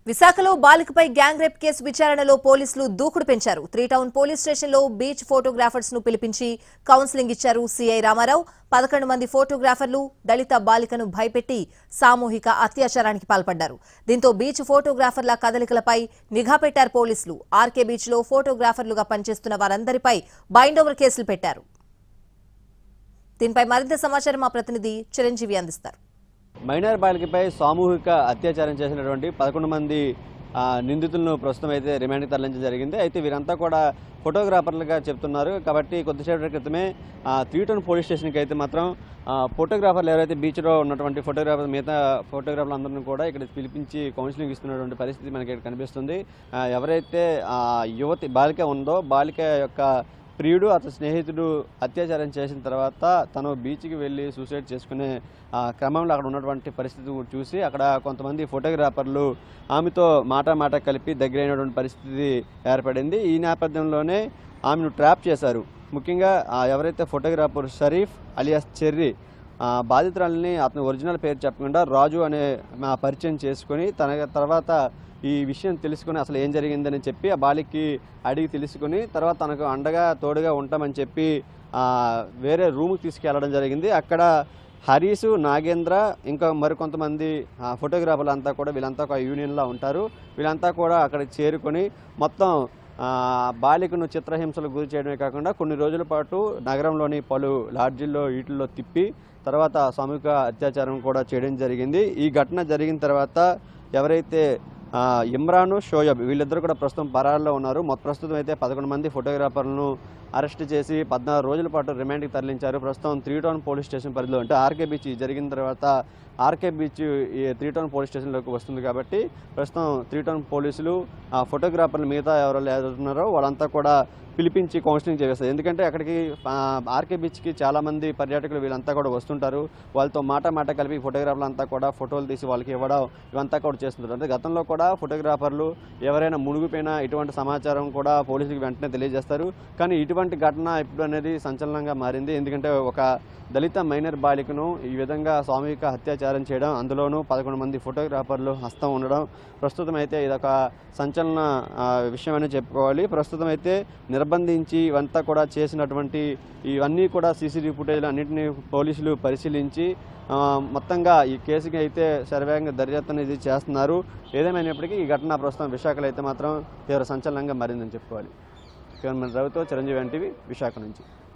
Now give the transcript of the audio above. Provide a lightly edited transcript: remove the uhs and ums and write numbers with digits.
విశాఖలో బాలికపై gang rape case విచారణలో పోలీసులు దూకుడు పెంచారు. 3 టౌన్ పోలీస్ స్టేషన్లో బీచ్ ఫోటోగ్రాఫర్స్ ను పిలిపించి కౌన్సిలింగ్ ఇచ్చారు సీఐ రామారావు. 11 మంది ఫోటోగ్రాఫర్లు దళిత బాలికను భయపెట్టి సామూహిక అత్యాచారానికి పాల్పడ్డారు. దీంతో బీచ్ ఫోటోగ్రాఫర్ల కదలికలపై నిఘా పెట్టారు పోలీసులు. ఆర్కే బీచ్ లో ఫోటోగ్రాఫర్లుగా పనిచేస్తున్న వారందరిపై బైండ్ ఓవర్ కేసులు పెట్టారు. దీనిపై మరింత సమాచారం మా ప్రతినిధి చిరంజీవి అందిస్తారు. మైనర్ బాలికపై సామూహిక అత్యాచారం చేసినటువంటి 11 మంది నిందితులను ప్రస్తుతం అయితే రిమాండ్కి తరలించడం జరిగింది. అయితే వీరంతా కూడా ఫోటోగ్రాఫర్లుగా చెప్తున్నారు. కాబట్టి కొద్దిసేపటి క్రితమే 3 టౌన్ పోలీస్ స్టేషన్కి అయితే మాత్రం ఫోటోగ్రాఫర్లు ఎవరైతే బీచ్లో ఉన్నటువంటి ఫోటోగ్రాఫర్ మిగతా ఫోటోగ్రాఫర్లు అందరినీ కూడా ఇక్కడ పిలిపించి కౌన్సిలింగ్ ఇస్తున్నటువంటి పరిస్థితి మనకి ఇక్కడ కనిపిస్తుంది. ఎవరైతే యువతి బాలిక ఉందో బాలిక యొక్క ప్రియుడు అతని స్నేహితుడు అత్యాచారం చేసిన తర్వాత తను బీచ్కి వెళ్ళి సూసైడ్ చేసుకునే క్రమంలో అక్కడ ఉన్నటువంటి పరిస్థితి చూసి అక్కడ కొంతమంది ఫోటోగ్రాఫర్లు ఆమెతో మాట కలిపి దగ్గరైనటువంటి పరిస్థితి ఏర్పడింది. ఈ నేపథ్యంలోనే ఆమెను ట్రాప్ చేశారు. ముఖ్యంగా ఎవరైతే ఫోటోగ్రాఫర్ షరీఫ్ అలియాస్ చెర్రీ బాధితురాలని అతని ఒరిజినల్ పేరు చెప్పకుండా రాజు అనే పరిచయం చేసుకొని తన తర్వాత ఈ విషయం తెలుసుకుని అసలు ఏం జరిగిందని చెప్పి ఆ బాలికి అడిగి తెలుసుకుని తర్వాత తనకు అండగా తోడుగా ఉంటామని చెప్పి వేరే రూమ్కి తీసుకెళ్లడం జరిగింది. అక్కడ హరీసు, నాగేంద్ర ఇంకా మరికొంతమంది ఫోటోగ్రాఫర్లు అంతా కూడా వీళ్ళంతా ఒక యూనియన్లా ఉంటారు. వీళ్ళంతా కూడా అక్కడికి చేరుకొని మొత్తం బాలికను చిత్రహింసలకు గురి చేయడమే కాకుండా కొన్ని రోజుల పాటు నగరంలోని పలు లాడ్జిల్లో వీటిల్లో తిప్పి తర్వాత సామూహిక అత్యాచారం కూడా చేయడం జరిగింది. ఈ ఘటన జరిగిన తర్వాత ఎవరైతే ఇమ్రాను, షోయబ్ వీళ్ళిద్దరూ కూడా ప్రస్తుతం పరారులో ఉన్నారు. ప్రస్తుతం అయితే 11 మంది ఫోటోగ్రాఫర్లను అరెస్ట్ చేసి 14 రోజుల పాటు రిమాండ్కి తరలించారు. ప్రస్తుతం 3 టౌన్ పోలీస్ స్టేషన్ పరిధిలో అంటే ఆర్కే బీచ్ జరిగిన తర్వాత ఆర్కే బీచ్ ఈ 3 టౌన్ పోలీస్ స్టేషన్లోకి వస్తుంది. కాబట్టి ప్రస్తుతం 3 టౌన్ పోలీసులు ఫోటోగ్రాఫర్లు మిగతా ఎవరు ఉన్నారో వాళ్ళంతా కూడా పిలిపించి కౌన్సిలింగ్ చేస్తారు. ఎందుకంటే అక్కడికి ఆర్కే బీచ్కి చాలామంది పర్యాటకులు వీళ్ళంతా కూడా వస్తుంటారు. వాళ్ళతో మాట కలిపి ఫోటోగ్రాఫర్లు అంతా కూడా ఫోటోలు తీసి వాళ్ళకి ఇవ్వడం ఇవంతా కూడా చేస్తుంటారు. అంటే గతంలో కూడా ఫోటోగ్రాఫర్లు ఎవరైనా మునిగిపోయినా ఇటువంటి సమాచారం కూడా పోలీసులకు వెంటనే తెలియజేస్తారు. కానీ ఇటువంటి ఘటన ఇప్పుడు అనేది సంచలనంగా మారింది. ఎందుకంటే ఒక దళిత మైనర్ బాలికను ఈ విధంగా సామూహిక అత్యాచారం చేయడం, అందులోనూ 11 మంది ఫోటోగ్రాఫర్లు హస్తం ఉండడం ప్రస్తుతం అయితే ఇదొక సంచలన విషయం అని చెప్పుకోవాలి. ప్రస్తుతం అయితే నిర్బంధించి ఇవంతా కూడా చేసినటువంటి ఇవన్నీ కూడా సీసీటీవీ ఫుటేజ్లు అన్నింటినీ పోలీసులు పరిశీలించి మొత్తంగా ఈ కేసుకి అయితే శరవేగంగా దర్యాప్తు అనేది చేస్తున్నారు. ఏదేమైనప్పటికీ ఈ ఘటన ప్రస్తుతం విశాఖలో అయితే మాత్రం తీవ్ర సంచలనంగా మారిందని చెప్పుకోవాలి. రవితో చిరంజీవి ఎన్టీవీ విశాఖ నుంచి.